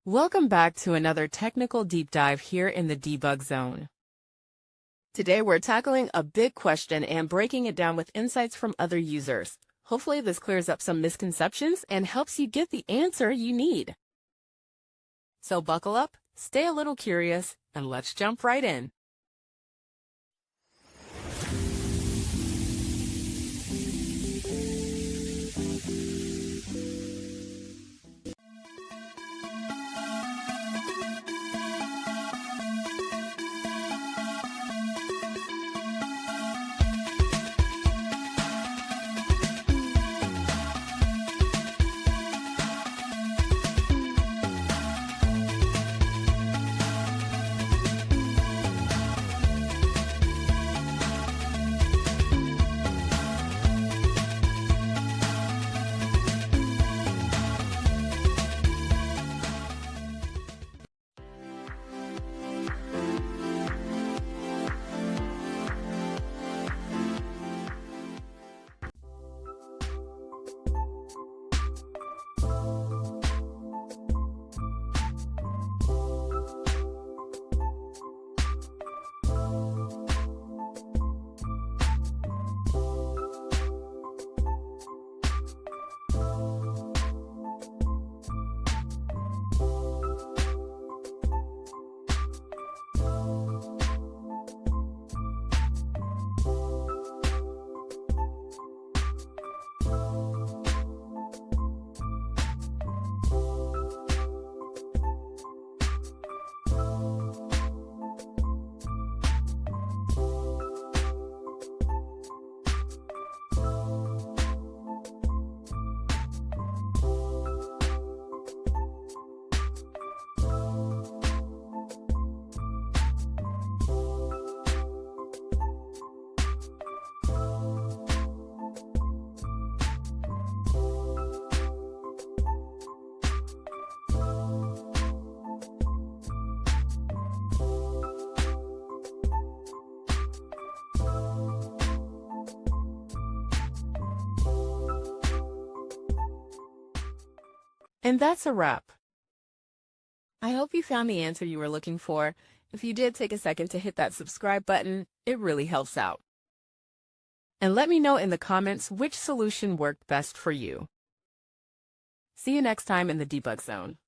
Welcome back to another technical deep dive here in the debug zone. Today we're tackling a big question and breaking it down with insights from other users. Hopefully this clears up some misconceptions and helps you get the answer you need. So buckle up, stay a little curious, and let's jump right in. And that's a wrap. I hope you found the answer you were looking for. If you did, take a second to hit that subscribe button. It really helps out. And let me know in the comments which solution worked best for you. See you next time in the debug zone.